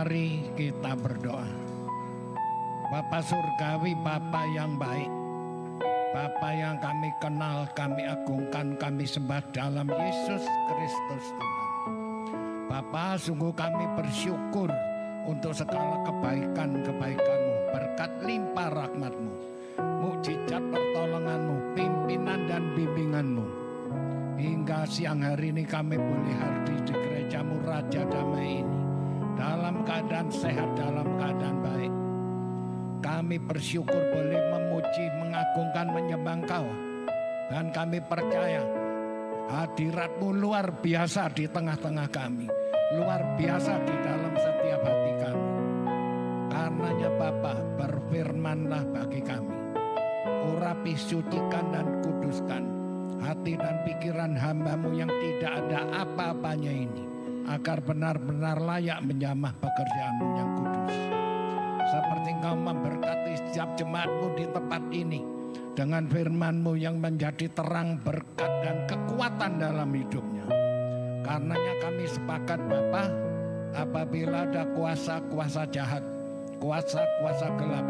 Mari kita berdoa. Bapa Surgawi, Bapa yang baik, Bapa yang kami kenal, kami agungkan, kami sembah dalam Yesus Kristus Tuhan. Bapa, sungguh kami bersyukur untuk segala kebaikan-kebaikan-Mu, berkat limpah rahmat-Mu, mukjizat pertolongan-Mu, pimpinan dan bimbingan-Mu. Hingga siang hari ini kami boleh hadir di gereja-Mu Raja Damai ini, dalam keadaan sehat, dalam keadaan baik. Kami bersyukur boleh memuji, mengagungkan, menyembah Engkau. Dan kami percaya hadirat-Mu luar biasa di tengah-tengah kami, luar biasa di dalam setiap hati kami. Karenanya Bapa, berfirmanlah bagi kami, urapi, sucikan dan kuduskan hati dan pikiran hamba-Mu yang tidak ada apa-apanya ini, agar benar-benar layak menjamah pekerjaan-Mu yang kudus. Seperti Engkau memberkati setiap jemaat-Mu di tempat ini dengan firman-Mu yang menjadi terang, berkat dan kekuatan dalam hidupnya. Karenanya kami sepakat Bapa, apabila ada kuasa-kuasa jahat, kuasa-kuasa gelap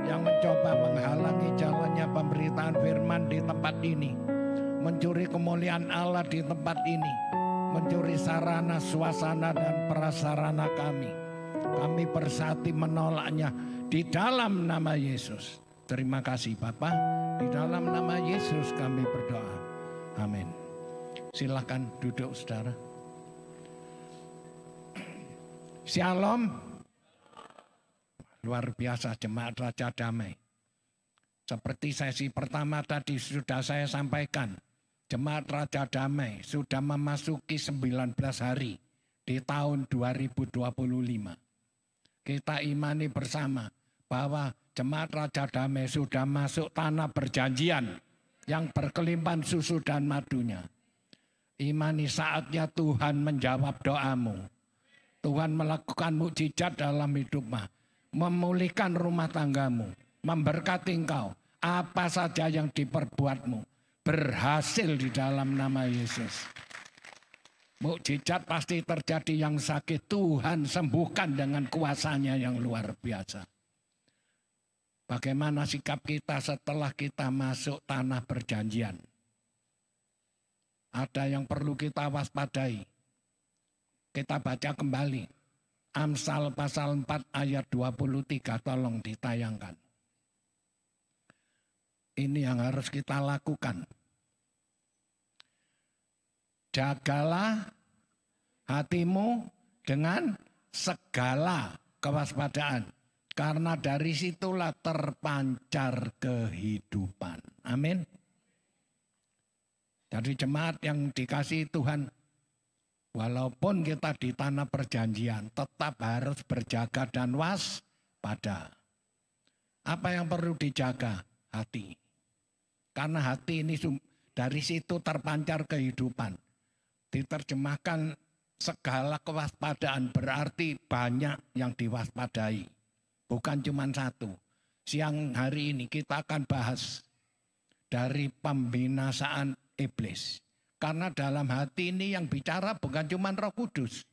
yang mencoba menghalangi jalannya pemberitaan firman di tempat ini, mencuri kemuliaan Allah di tempat ini, mencuri sarana, suasana dan prasarana kami bersati menolaknya di dalam nama Yesus. Terima kasih Bapa, di dalam nama Yesus kami berdoa. Amin. Silakan duduk saudara. Shalom. Luar biasa jemaat Raja Damai. Seperti sesi pertama tadi sudah saya sampaikan, jemaat Raja Damai sudah memasuki 19 hari di tahun 2025. Kita imani bersama bahwa jemaat Raja Damai sudah masuk tanah perjanjian yang berkelimpahan susu dan madunya. Imani saatnya Tuhan menjawab doamu. Tuhan melakukan mukjizat dalam hidupmu, memulihkan rumah tanggamu, memberkati engkau. Apa saja yang diperbuatmu berhasil di dalam nama Yesus. Mukjizat pasti terjadi, yang sakit Tuhan sembuhkan dengan kuasanya yang luar biasa. Bagaimana sikap kita setelah kita masuk tanah perjanjian? Ada yang perlu kita waspadai. Kita baca kembali. Amsal pasal 4 ayat 23, tolong ditayangkan. Ini yang harus kita lakukan. Jagalah hatimu dengan segala kewaspadaan, karena dari situlah terpancar kehidupan. Amin. Jadi jemaat yang dikasihi Tuhan, walaupun kita di tanah perjanjian, tetap harus berjaga dan waspada. Apa yang perlu dijaga? Hati. Karena hati ini dari situ terpancar kehidupan. Diterjemahkan segala kewaspadaan, berarti banyak yang diwaspadai. Bukan cuma satu. Siang hari ini kita akan bahas dari pembinasaan iblis. Karena dalam hati ini yang bicara bukan cuma Roh Kudus.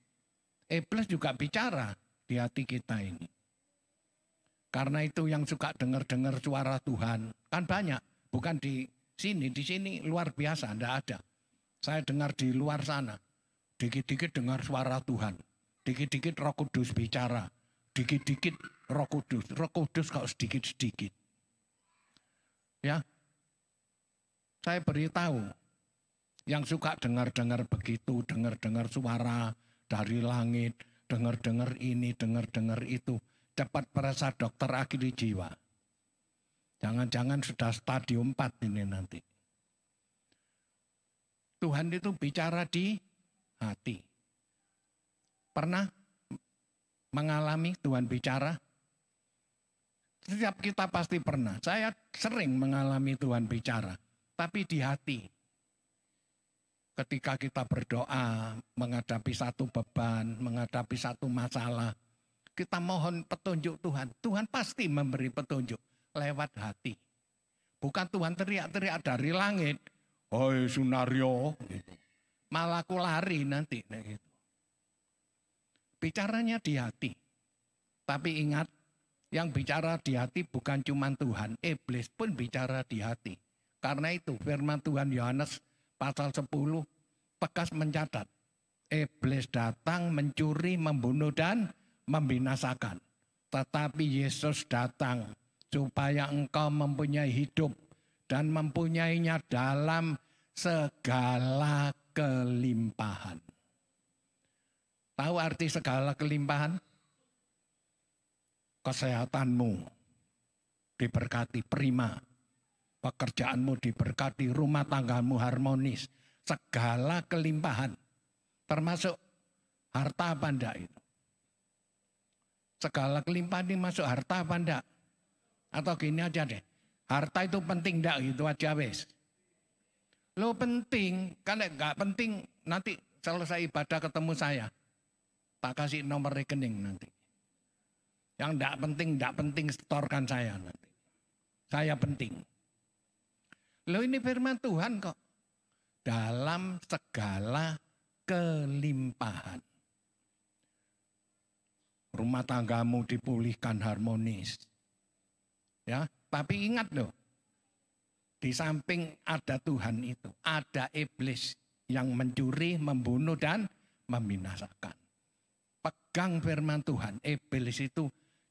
Iblis juga bicara di hati kita ini. Karena itu yang suka dengar-dengar suara Tuhan kan banyak. Bukan di sini luar biasa, enggak ada. Saya dengar di luar sana, dikit-dikit dengar suara Tuhan. Dikit-dikit Roh Kudus bicara. Dikit-dikit Roh Kudus kok sedikit-sedikit. Ya, saya beritahu, yang suka dengar-dengar begitu, dengar-dengar suara dari langit, dengar-dengar ini, dengar-dengar itu, cepat periksa dokter akhiri jiwa. Jangan-jangan sudah stadium 4 ini nanti. Tuhan itu bicara di hati. Pernah mengalami Tuhan bicara? Setiap kita pasti pernah. Saya sering mengalami Tuhan bicara. Tapi di hati. Ketika kita berdoa, menghadapi satu beban, menghadapi satu masalah, kita mohon petunjuk Tuhan. Tuhan pasti memberi petunjuk lewat hati. Bukan Tuhan teriak-teriak dari langit. Hoi Sunario, gitu. Malah aku lari nanti. Gitu. Bicaranya di hati. Tapi ingat, yang bicara di hati bukan cuma Tuhan, iblis pun bicara di hati. Karena itu firman Tuhan Yohanes pasal 10 tegas mencatat, iblis datang mencuri, membunuh dan membinasakan. Tetapi Yesus datang supaya engkau mempunyai hidup dan mempunyainya dalam segala kelimpahan. Tahu arti segala kelimpahan? Kesehatanmu diberkati prima, pekerjaanmu diberkati, rumah tanggamu harmonis, segala kelimpahan, termasuk harta apa enggak itu? Segala kelimpahan ini masuk harta apa enggak? Atau gini aja deh, harta itu penting enggak gitu aja wes. Lo penting, kalau enggak penting nanti selesai ibadah ketemu saya, tak kasih nomor rekening nanti. Yang enggak penting setorkan saya nanti. Saya penting. Lo ini firman Tuhan kok. Dalam segala kelimpahan. Rumah tanggamu dipulihkan harmonis. Ya, tapi ingat loh. Di samping ada Tuhan itu, ada iblis yang mencuri, membunuh dan membinasakan. Pegang firman Tuhan, iblis itu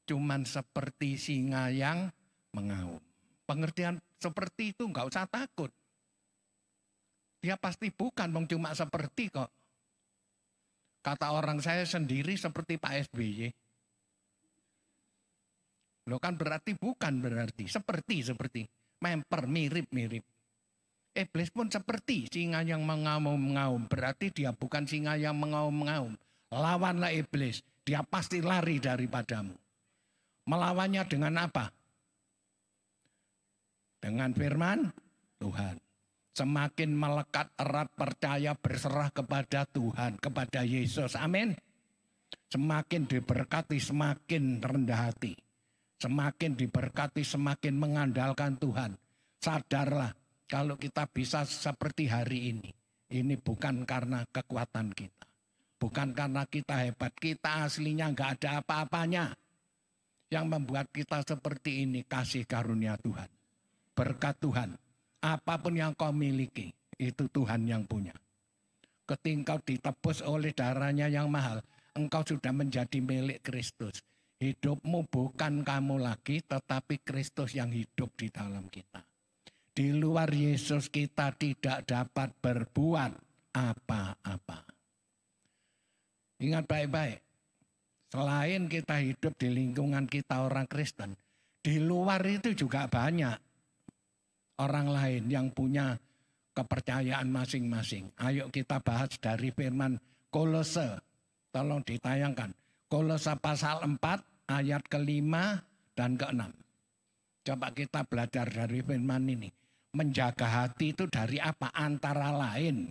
cuman seperti singa yang mengaum. Pengertian seperti itu enggak usah takut. Dia pasti bukan cuma seperti kok. Kata orang saya sendiri seperti Pak SBY. Loh kan berarti bukan berarti. Seperti. Memper, mirip-mirip. Iblis pun seperti singa yang mengaum-ngaum. Berarti dia bukan singa yang mengaum-ngaum. Lawanlah iblis. Dia pasti lari daripadamu. Melawannya dengan apa? Dengan firman Tuhan. Semakin melekat erat percaya berserah kepada Tuhan, kepada Yesus. Amin. Semakin diberkati, semakin rendah hati. Semakin diberkati, semakin mengandalkan Tuhan. Sadarlah kalau kita bisa seperti hari ini. Ini bukan karena kekuatan kita. Bukan karena kita hebat. Kita aslinya enggak ada apa-apanya. Yang membuat kita seperti ini kasih karunia Tuhan. Berkat Tuhan. Apapun yang kau miliki, itu Tuhan yang punya. Ketika kau ditebus oleh darahnya yang mahal, engkau sudah menjadi milik Kristus. Hidupmu bukan kamu lagi, tetapi Kristus yang hidup di dalam kita. Di luar Yesus kita tidak dapat berbuat apa-apa. Ingat baik-baik. Selain kita hidup di lingkungan kita orang Kristen, di luar itu juga banyak orang lain yang punya kepercayaan masing-masing. Ayo kita bahas dari firman Kolose. Tolong ditayangkan. Kolose pasal 4 ayat ke-5 dan ke-6. Coba kita belajar dari firman ini. Menjaga hati itu dari apa? Antara lain.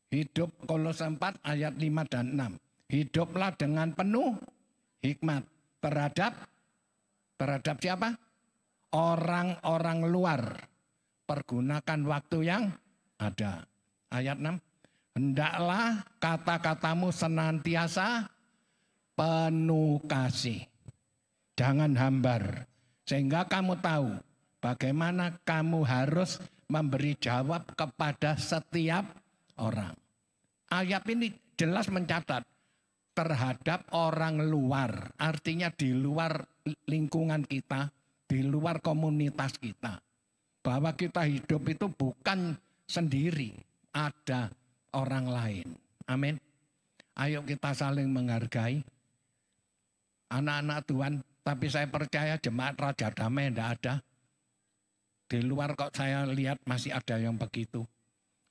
Hidup Kolose 4 ayat 5 dan 6. Hiduplah dengan penuh hikmat terhadap siapa? Orang-orang luar. Pergunakan waktu yang ada. Ayat 6. Hendaklah kata-katamu senantiasa penuh kasih. Jangan hambar. Sehingga kamu tahu bagaimana kamu harus memberi jawab kepada setiap orang. Ayat ini jelas mencatat terhadap orang luar. Artinya di luar lingkungan kita, di luar komunitas kita. Bahwa kita hidup itu bukan sendiri, ada orang lain. Amin. Ayo kita saling menghargai. Anak-anak Tuhan, tapi saya percaya jemaat Raja Damai tidak ada. Di luar kok saya lihat masih ada yang begitu.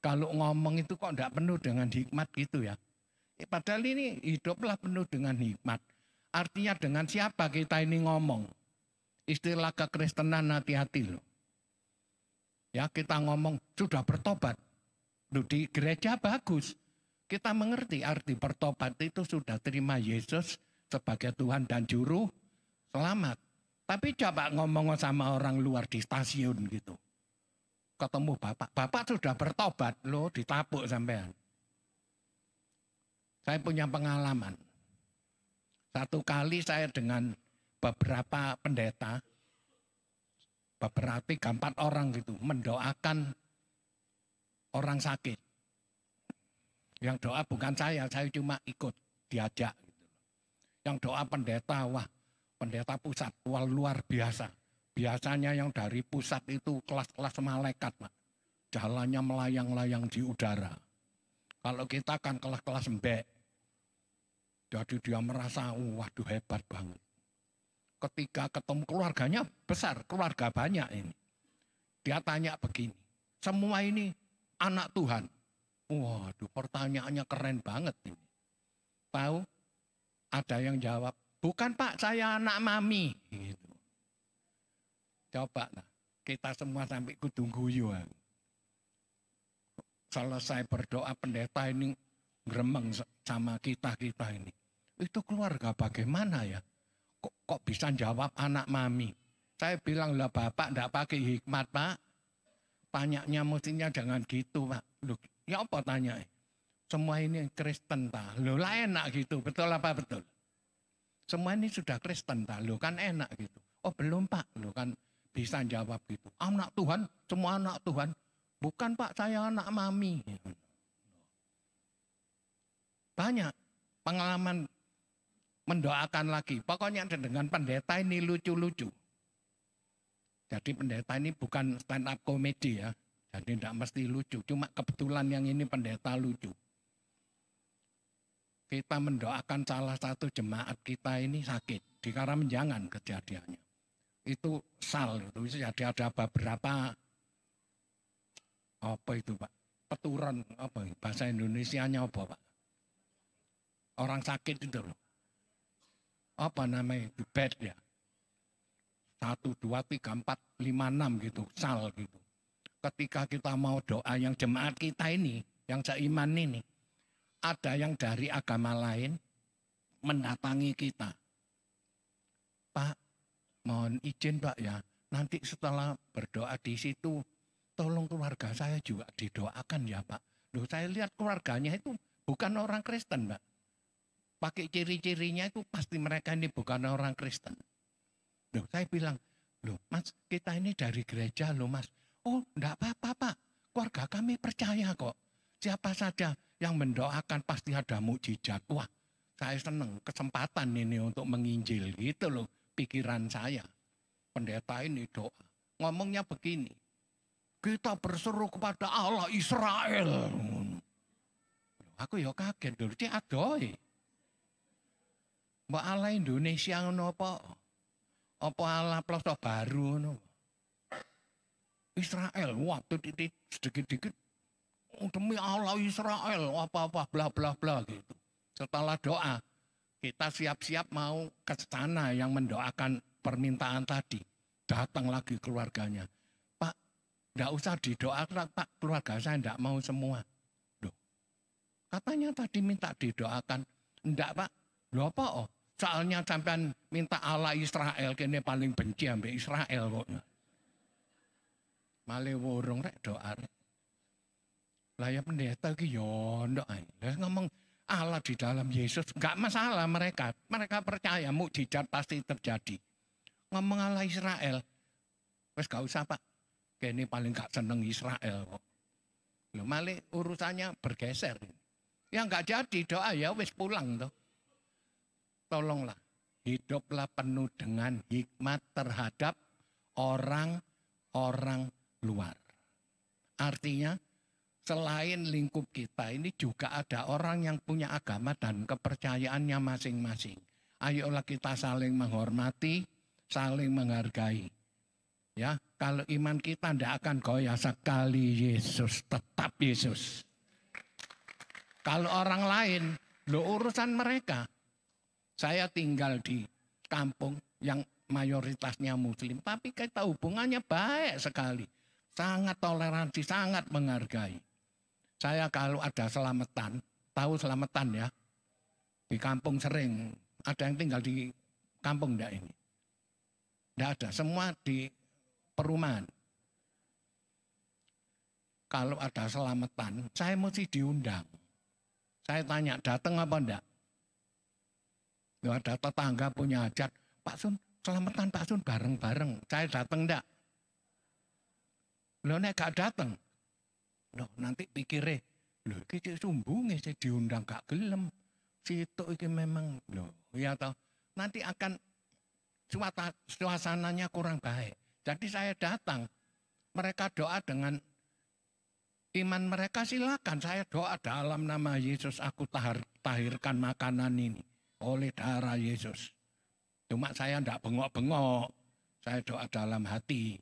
Kalau ngomong itu kok tidak penuh dengan hikmat gitu ya. Padahal ini hiduplah penuh dengan hikmat. Artinya dengan siapa kita ini ngomong. Istilah kekristenan hati-hati loh. Ya kita ngomong sudah bertobat. Loh, di gereja bagus. Kita mengerti arti bertobat itu sudah terima Yesus sebagai Tuhan dan Juru Selamat. Tapi coba ngomong sama orang luar di stasiun gitu. Ketemu bapak. Bapak sudah bertobat loh, ditapuk sampean. Saya punya pengalaman. Satu kali saya dengan beberapa pendeta, beberapa 3-4 orang gitu, mendoakan orang sakit. Yang doa bukan saya cuma ikut diajak. Gitu. Yang doa pendeta, wah pendeta pusat, wah luar biasa. Biasanya yang dari pusat itu kelas-kelas malaikat, Pak. Jalannya melayang-layang di udara. Kalau kita kan kelas-kelas mbek. Jadi dia merasa, waduh hebat banget. Ketika ketemu keluarganya besar, keluarga banyak ini. Dia tanya begini, semua ini anak Tuhan. Waduh pertanyaannya keren banget ini. Tahu? Ada yang jawab, bukan Pak, saya anak mami. Gitu. Coba lah, kita semua sampai kudu guyu. Selesai berdoa pendeta ini gremeng sama kita ini. Itu keluarga bagaimana ya? Kok bisa jawab anak mami? Saya bilang lah Bapak enggak pakai hikmat Pak. Tanyanya mestinya jangan gitu Pak. Loh, ya apa tanya? Semua ini Kristen Pak. Loh lah enak gitu, betul apa betul? Semua ini sudah Kristen Pak. Loh kan enak gitu. Oh belum Pak. Loh kan bisa jawab gitu. Anak Tuhan, semua anak Tuhan. Bukan Pak, saya anak mami. Banyak pengalaman mendoakan lagi. Pokoknya dengan pendeta ini lucu-lucu. Jadi pendeta ini bukan stand up comedy ya. Jadi tidak mesti lucu. Cuma kebetulan yang ini pendeta lucu. Kita mendoakan salah satu jemaat kita ini sakit. Di Karamenjangan kejadiannya. Itu sal. Jadi ada beberapa apa itu Pak? Peturan apa? Bahasa Indonesianya apa Pak? Orang sakit itu loh. Apa namanya itu bed ya 1, 2, 3, 4, 5, 6 gitu sal gitu. Ketika kita mau doa yang jemaat kita ini yang seiman ini ada yang dari agama lain mendatangi kita, Pak mohon izin Pak ya nanti setelah berdoa di situ tolong keluarga saya juga didoakan ya Pak. Loh saya lihat keluarganya itu bukan orang Kristen Pak. Pakai ciri-cirinya itu pasti mereka ini bukan orang Kristen. Loh, saya bilang, loh Mas kita ini dari gereja loh Mas. Oh enggak apa-apa Pak, keluarga kami percaya kok. Siapa saja yang mendoakan pasti ada mukjizat. Wah saya senang kesempatan ini untuk menginjil gitu loh pikiran saya. Pendeta ini doa, ngomongnya begini. Kita berseru kepada Allah Israel. Aku ya kaget dulu, cik adoy. Mbak Allah Indonesia ngono apa? Apa Allah Ploso Baru ngono? Israel, waktu titik sedikit-sedikit demi Allah Israel, apa-apa bla bla bla gitu. Setelah doa, kita siap-siap mau ke sana yang mendoakan permintaan tadi. Datang lagi keluarganya. Pak, enggak usah didoakan Pak, keluarga saya enggak mau semua. Loh, katanya tadi minta didoakan. Enggak Pak, loh apa oh? Soalnya sampean minta Allah Israel, kene paling benci ambek Israel kok. Male wurung rek doa rek. Lah ya pendeta ki yo ndok ae. Lah ngomong Allah di dalam Yesus, enggak masalah mereka. Mereka percaya mukjizat pasti terjadi. Ngomong Allah Israel, wes gak usah Pak. Kene paling gak seneng Israel kok. Lho male urusannya bergeser. Ya enggak jadi doa ya wes pulang toh. Tolonglah, hiduplah penuh dengan hikmat terhadap orang-orang luar. Artinya, selain lingkup kita ini juga ada orang yang punya agama dan kepercayaannya masing-masing. Ayolah kita saling menghormati, saling menghargai. Ya, kalau iman kita tidak akan goyah sekali Yesus, tetap Yesus. Kalau orang lain, lo urusan mereka. Saya tinggal di kampung yang mayoritasnya muslim, tapi kita hubungannya baik sekali. Sangat toleransi, sangat menghargai. Saya kalau ada selamatan, tahu selamatan ya, di kampung sering, ada yang tinggal di kampung enggak ini? Enggak ada, semua di perumahan. Kalau ada selamatan, saya mesti diundang. Saya tanya, datang apa enggak? Ya ada tetangga punya hajat, Pak Sun, selamatan Pak Sun bareng-bareng. Saya datang enggak? Loh nek gak datang. Loh nanti pikirnya, loh iki sumbunge sih diundang gak gelem. Situ iki memang loh, ya toh. Nanti akan suasananya kurang baik. Jadi saya datang, mereka doa dengan iman mereka, silakan. Saya doa dalam nama Yesus, aku tahirkan makanan ini oleh darah Yesus. Cuma saya tidak bengok-bengok, saya doa dalam hati.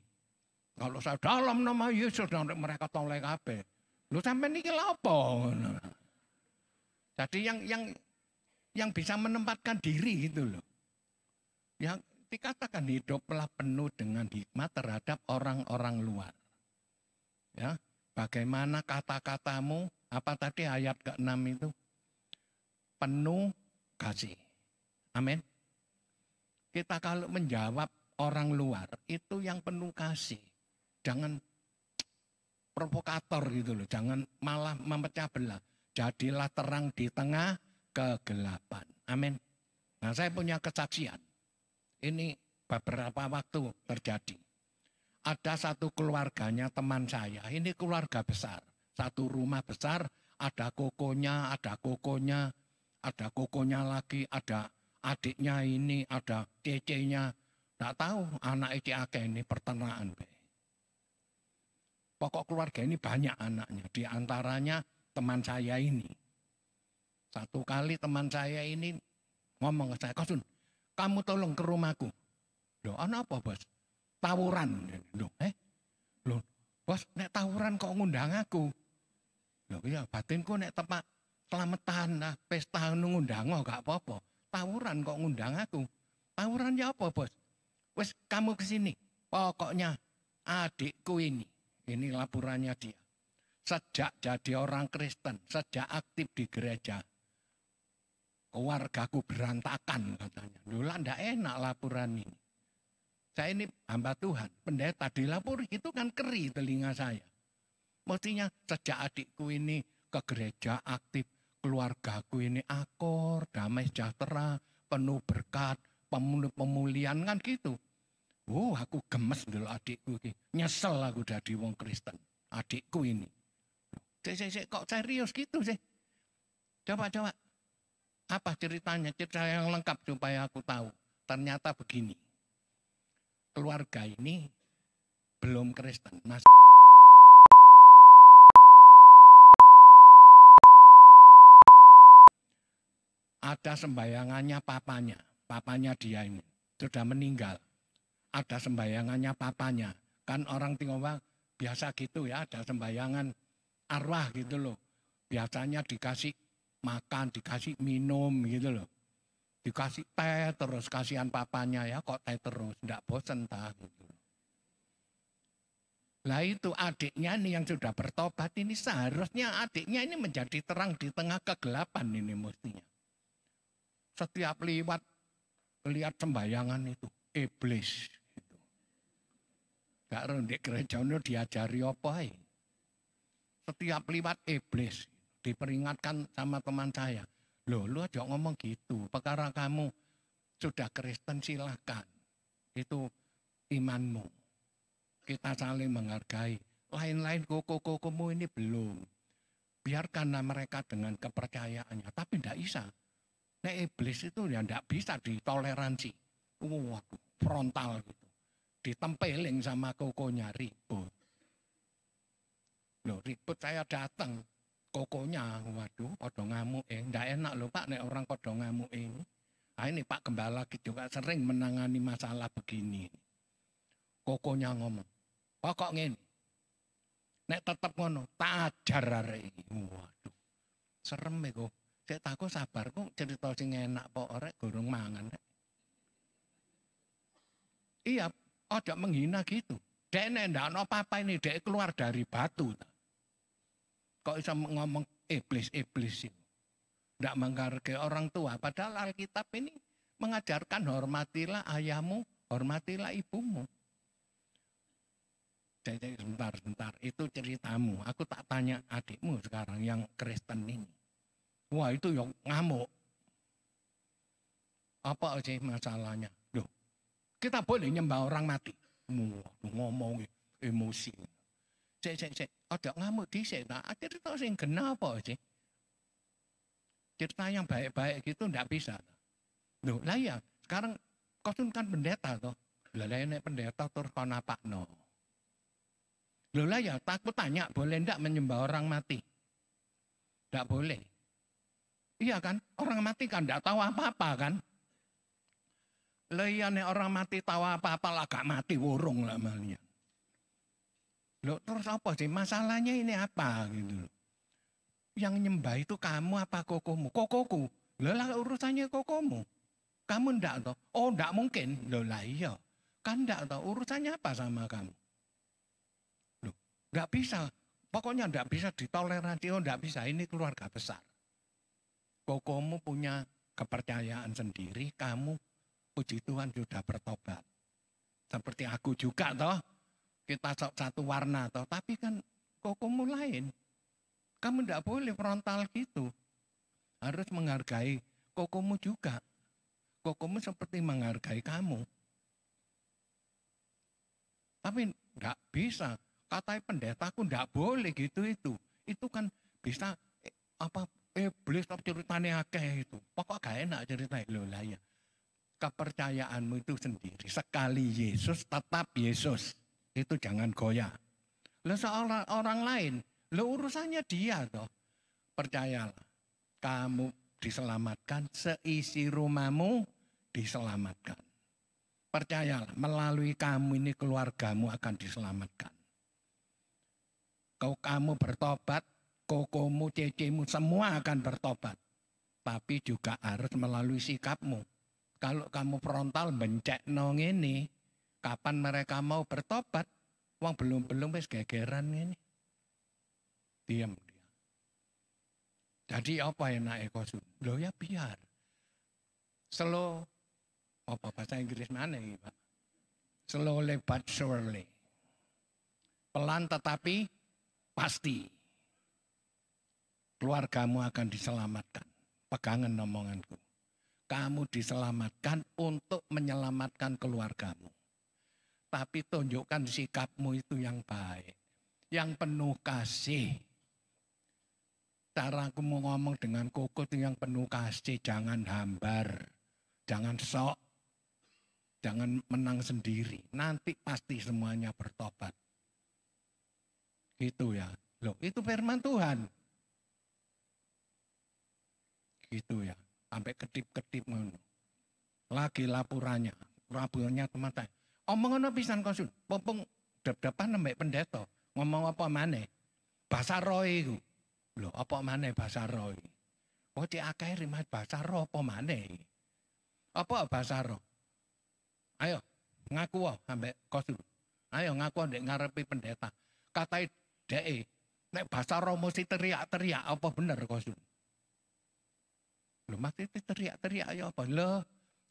Kalau saya dalam nama Yesus, nanti mereka toleh kabeh. Lu sampai niki apa? Jadi yang bisa menempatkan diri gitu loh. Yang dikatakan hiduplah penuh dengan hikmat terhadap orang-orang luar. Ya, bagaimana kata-katamu, apa tadi ayat ke-6 itu? Penuh kasih. Amin. Kita kalau menjawab orang luar itu yang penuh kasih. Jangan provokator gitu loh, jangan malah memecah belah. Jadilah terang di tengah kegelapan. Amin. Nah, saya punya kesaksian. Ini beberapa waktu terjadi. Ada satu keluarganya teman saya, ini keluarga besar. Satu rumah besar, ada kokonya, ada kokonya lagi, ada adiknya ini, ada cecenya. Tak tahu anak iki akeh ini peternakan. Pokok keluarga ini banyak anaknya, di antaranya teman saya ini. Satu kali teman saya ini ngomong ke saya, Kosun, kamu tolong ke rumahku. Loh, apa bos? Tawuran. Loh, bos, nek tawuran kok ngundang aku? Loh iya, batinku nek tempat selamatan, pesta ngundang gak apa-apa. Tawuran kok ngundang aku? Tawuran ya apa bos? Wes kamu kesini. Pokoknya adikku ini laporannya dia. Sejak jadi orang Kristen, sejak aktif di gereja, keluargaku berantakan katanya. Dulu ndak enak laporan ini. Saya ini hamba Tuhan, pendeta dilapor itu kan keri telinga saya. Mestinya sejak adikku ini ke gereja aktif, keluargaku ini akor, damai sejahtera, penuh berkat, pemulihan kan gitu. Aku gemes dulu adikku ini. Nyesel aku jadi wong Kristen. Adikku ini. Kok serius gitu sih? Coba. Apa ceritanya? Cerita yang lengkap supaya aku tahu. Ternyata begini. Keluarga ini belum Kristen. Ada sembayangannya papanya dia ini. Sudah meninggal. Ada sembayangannya papanya. Kan orang Tionghoa biasa gitu ya, ada sembayangan arwah gitu loh. Biasanya dikasih makan, dikasih minum gitu loh. Dikasih teh terus, kasihan papanya ya, kok teh terus, enggak bosen tah gitu. Lah itu adiknya ini yang sudah bertobat ini, seharusnya adiknya ini menjadi terang di tengah kegelapan ini mestinya. Setiap lihat sembayangan itu, iblis. Gitu. Gak rendek gereja ini diajari apa ya. Setiap lihat iblis, diperingatkan sama teman saya. Lu aja ngomong gitu, perkara kamu sudah Kristen silahkan. Itu imanmu. Kita saling menghargai. Lain-lain koko-kokomu ini belum. Biarkanlah mereka dengan kepercayaannya. Tapi tidak bisa. Nah, iblis itu ya tidak bisa ditoleransi. Waduh, frontal gitu. Ditempeling sama kokonya, ribut. Loh, ribut saya datang. Kokonya, waduh, podo ngamuk. Tidak enak loh Pak, nek orang podo ngamuk ini. Nah, ini Pak Gembala juga sering menangani masalah begini. Kokonya ngomong, pokok ngene. Nek tetep ngono, tak ajar arek iki. Waduh. Serem e kok. Cek takut sabar kok cerita sing enak pok arek gorong mangan. Iya, ojo menghina gitu. Dek nek ndak ono apa-apa ini, dek keluar dari batu. Kok bisa ngomong iblis-iblis itu. Ndak menghargai orang tua. Padahal Alkitab ini mengajarkan hormatilah ayahmu, hormatilah ibumu. Sebentar. Itu ceritamu. Aku tak tanya adikmu sekarang yang Kristen ini. Wah itu yang ngamuk. Apa sih masalahnya? Loh, kita boleh nyembah orang mati. Ngomong emosi. Cek. Ada ngamuk dhisik ta. Cerita sing gena apa sih? Cerita yang baik-baik gitu ndak bisa. Loh, lah ya, sekarang Kosun kan pendeta toh. Lah nek pendeta terus kon apakno. Loh lah ya, takut tanya boleh ndak menyembah orang mati? Ndak boleh. Iya kan? Orang mati kan ndak tahu apa-apa kan? Lah iya nek orang mati tahu apa-apa lah gak mati wurung lah malnya. Loh terus apa sih? Masalahnya ini apa gitu loh. Yang nyembah itu kamu apa kokomu? Kokoku. Lah urusannya kokomu. Kamu ndak toh? Oh ndak mungkin. Loh lah iya. Kan ndak toh? Urusannya apa sama kamu? Loh, ndak bisa. Pokoknya ndak bisa ditoleransi. Oh ndak bisa. Ini keluarga besar. Kokomu punya kepercayaan sendiri. Kamu puji Tuhan sudah bertobat. Seperti aku juga toh. Kita satu warna toh. Tapi kan kokomu lain. Kamu ndak boleh frontal gitu. Harus menghargai kokomu juga. Kokomu seperti menghargai kamu. Tapi nggak bisa. Katanya pendetaku nggak boleh gitu itu. Itu kan bisa iblis ceritanya akeh itu. Pokok gak enak ceritanya. Loh lah ya. Kepercayaanmu itu sendiri. Sekali Yesus tetap Yesus. Itu jangan goyah. Lah seorang orang lain. Loh urusannya dia toh. Percayalah. Kamu diselamatkan. Seisi rumahmu diselamatkan. Percayalah, melalui kamu ini keluargamu akan diselamatkan. Kamu bertobat, kokomu, cecemu semua akan bertobat. Tapi juga harus melalui sikapmu. Kalau kamu frontal bencek nong ini, kapan mereka mau bertobat? Wong belum wis gegeran ini. Diam dia. Jadi apa enake Kosun? Loh ya biar. Slow apa bahasa Inggris mana ini Pak? Slowly but surely. Pelan tetapi pasti. Keluargamu akan diselamatkan. Pegangan omonganku. Kamu diselamatkan untuk menyelamatkan keluargamu. Tapi tunjukkan sikapmu itu yang baik. Yang penuh kasih. Cara aku mau ngomong dengan koko itu yang penuh kasih. Jangan hambar. Jangan sok. Jangan menang sendiri. Nanti pasti semuanya bertobat. Gitu ya. Loh, itu firman Tuhan. Gitu ya. Sampai kedip-kedip ngono. Lagi laporannya. Laporannya teman saya. Omong ngono pisan Kosun. Pompong dep-depan nembek pendeta. Ngomong apa maneh? Bahasa roh iku. Loh, apa maneh bahasa roh iki? Oh, cek akeh rimat bahasa roh apa maneh? Apa bahasa roh? Ayo, ngaku wae ambek Kosun. Ayo ngaku ndek ngarepe pendeta. Katai dhek, nek bahasa roh mesti teriak-teriak apa bener Kosun? Lho mesti teriak-teriak ya apa? Lho,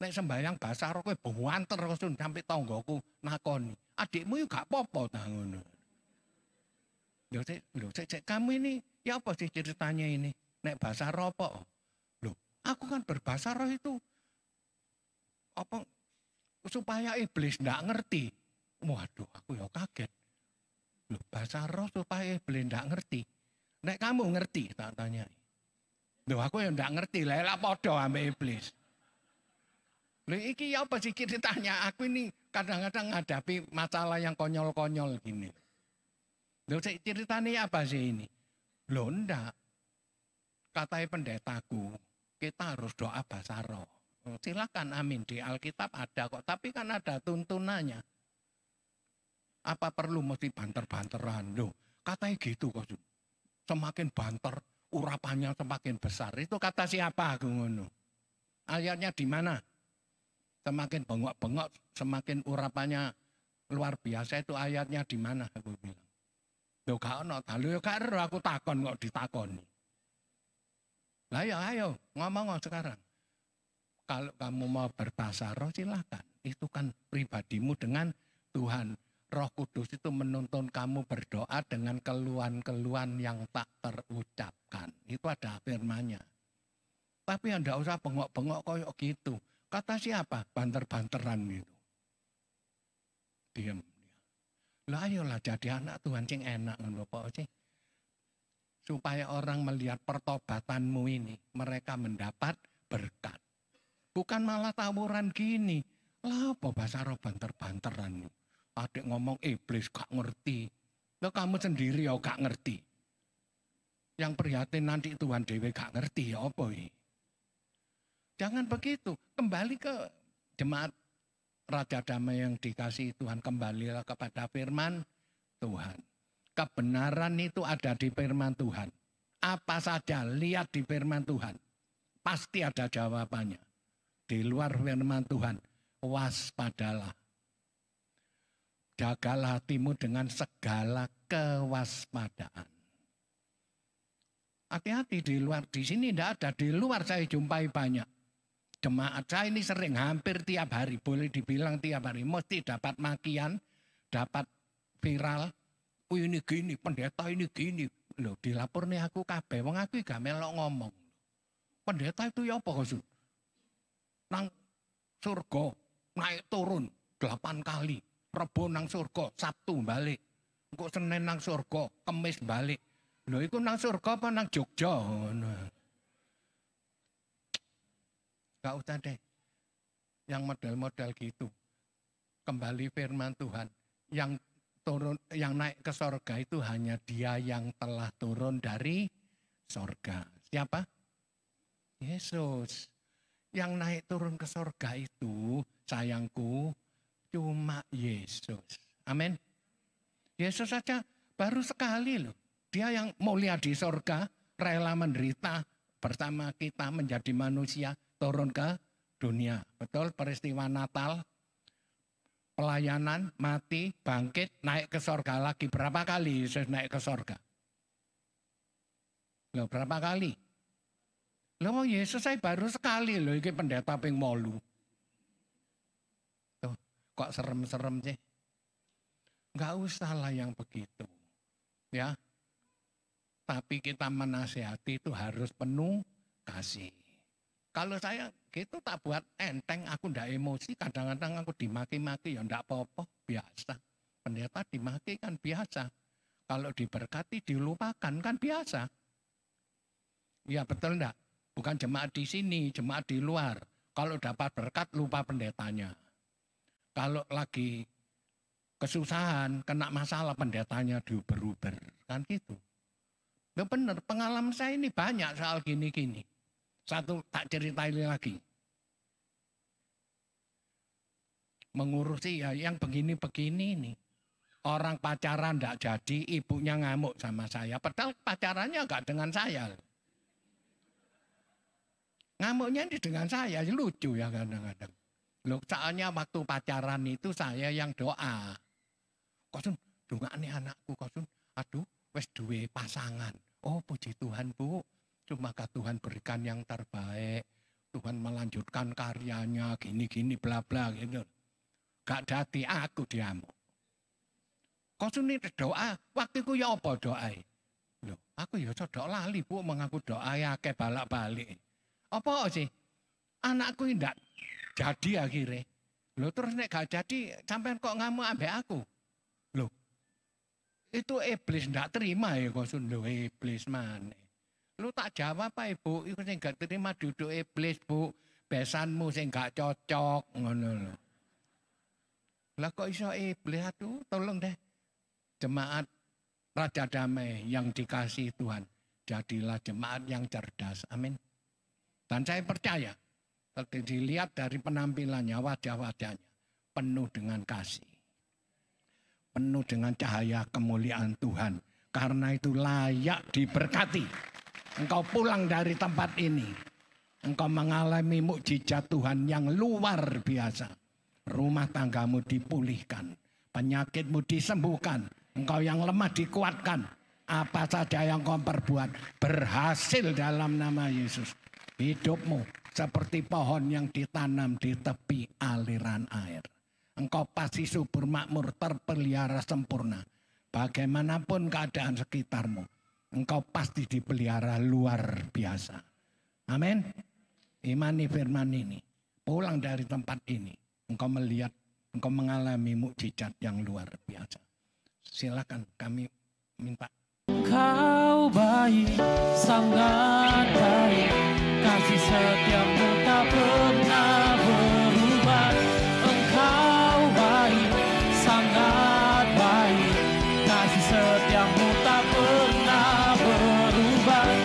nek sembayang bahasa roh kowe buanter Kosun sampai tanggoku nakoni. Adikmu yo gak apa-apa ta ngono. Lho cek kamu ini ya apa sih ceritanya ini? Nek bahasa roh apa? Lho, aku kan berbahasa roh itu apa supaya iblis ndak ngerti. Waduh, aku ya kaget. Loh, bahasa roh supaya iblis ndak ngerti. Nek kamu ngerti, tak tanya. Loh, aku ya ndak ngerti. Lah padha ambek iblis. Loh, iki apa sih ceritanya? Aku ini kadang-kadang ngadapi masalah yang konyol-konyol gini. Loh, ceritanya apa sih ini? Loh, ndak. Katanya pendetaku, kita harus doa bahasa roh. Silakan amin, di Alkitab ada kok, tapi kan ada tuntunannya. Apa perlu mesti banter-banteran? Loh, katanya gitu kok. Semakin banter, urapannya semakin besar. Itu kata siapa aku ngono? Ayatnya di mana? Semakin bengok-bengok, semakin urapannya luar biasa. Itu ayatnya di mana aku bilang. Loh gak ono, lalu gak ero aku takon kok ditakoni. Lah ya ayo ngomong sekarang. Kalau kamu mau berbahasa roh silahkan. Itu kan pribadimu dengan Tuhan. Roh Kudus itu menuntun kamu berdoa dengan keluhan-keluhan yang tak terucapkan. Itu ada firmannya. Tapi tidak usah bengok-bengok kayak gitu. Kata siapa? Banter-banteran gitu. Diam. Lah ayolah jadi anak Tuhan sing enak ngono apa sih? Supaya orang melihat pertobatanmu ini, mereka mendapat berkat. Bukan malah tawuran gini. Lah apa bahasa roh banter-banteran. Adik ngomong iblis gak ngerti. Lah kamu sendiri ya gak ngerti. Yang prihatin nanti Tuhan dewe gak ngerti ya apa ini. Jangan begitu. Kembali ke jemaat Raja Damai yang dikasihi Tuhan. Kembalilah kepada firman Tuhan. Kebenaran itu ada di firman Tuhan. Apa saja lihat di firman Tuhan. Pasti ada jawabannya. Di luar firman Tuhan, waspadalah. Jagalah hatimu dengan segala kewaspadaan. Hati-hati di luar, di sini tidak ada. Di luar saya jumpai banyak. Jemaat saya ini sering hampir tiap hari. Boleh dibilang tiap hari. Mesti dapat makian, dapat viral. Oh ini gini, pendeta ini gini. Loh, dilapor nih aku kabeh. Wong aku gak melok ngomong. Pendeta itu ya apa kok? Nang surga, naik turun 8 kali. Rebo nang surga, Sabtu balik. Engko Senin nang surga, Kemis balik. Loh itu nang surga apa nang Jogja? Gak usah deh. Yang model-model gitu. Kembali firman Tuhan. Yang turun, yang naik ke sorga itu hanya dia yang telah turun dari sorga. Siapa? Yesus. Yang naik turun ke sorga itu, sayangku, cuma Yesus. Amin. Yesus saja baru sekali loh. Dia yang mulia di sorga, rela menderita bersama kita menjadi manusia, turun ke dunia. Betul, peristiwa Natal. Pelayanan, mati, bangkit, naik ke sorga lagi. Berapa kali Yesus naik ke sorga? Loh, berapa kali? Loh, Yesus saya baru sekali loh, ini pendeta ping 8. Tuh, kok serem-serem sih? Enggak usah lah yang begitu. Ya. Tapi kita menasihati itu harus penuh kasih. Kalau saya gitu tak buat enteng, aku ndak emosi, kadang-kadang aku dimaki-maki ya ndak apa-apa, biasa. Pendeta dimaki kan biasa. Kalau diberkati dilupakan kan biasa. Ya betul ndak? Bukan jemaat di sini, jemaat di luar. Kalau dapat berkat lupa pendetanya. Kalau lagi kesusahan, kena masalah pendetanya diuber-uber. Kan gitu. Ya benar, pengalaman saya ini banyak soal gini-gini. Satu tak ceritain lagi. Mengurusi ya yang begini-begini ini. Orang pacaran tidak jadi, ibunya ngamuk sama saya. Padahal pacarannya enggak dengan saya. Ngamuknya ini dengan saya, lucu ya kadang-kadang. Loh, soalnya waktu pacaran itu saya yang doa. Kosun, dongakne anakku, kosun. Aduh, wes duwe pasangan. Oh puji Tuhan Bu. Semoga Tuhan berikan yang terbaik. Tuhan melanjutkan karyanya, gini-gini, bla bla gitu. Gak dati aku diamuk. Kau sini doa, waktu ku ya apa doa? Loh, aku ya doa lali Bu, mengaku doa ya ke balak-balik. Apa sih? Anakku ndak jadi akhirnya. Loh terus nek gak jadi, sampai kok ngamuk ambek aku? Loh, itu iblis ndak terima ya kau sunduh iblis mana? Lu tak jawab apa Ibu, itu sing gak terima duduk iblis Bu, besanmu sing gak cocok ngono lho. Lah kok iso iblis aduh, tolong deh. Jemaat Raja Damai yang dikasihi Tuhan, jadilah jemaat yang cerdas. Amin. Dan saya percaya, dilihat dari penampilannya, wajah-wajahnya penuh dengan kasih. Penuh dengan cahaya kemuliaan Tuhan. Karena itu layak diberkati. Engkau pulang dari tempat ini. Engkau mengalami mukjizat Tuhan yang luar biasa. Rumah tanggamu dipulihkan. Penyakitmu disembuhkan. Engkau yang lemah dikuatkan. Apa saja yang kau perbuat berhasil dalam nama Yesus. Hidupmu seperti pohon yang ditanam di tepi aliran air. Engkau pasti subur makmur terpelihara sempurna. Bagaimanapun keadaan sekitarmu. Engkau pasti dipelihara luar biasa. Amin. Imani firman ini. pulang dari tempat ini, engkau melihat, engkau mengalami mukjizat yang luar biasa. Silakan kami minta. Engkau baik, sangat baik, kasih setiamu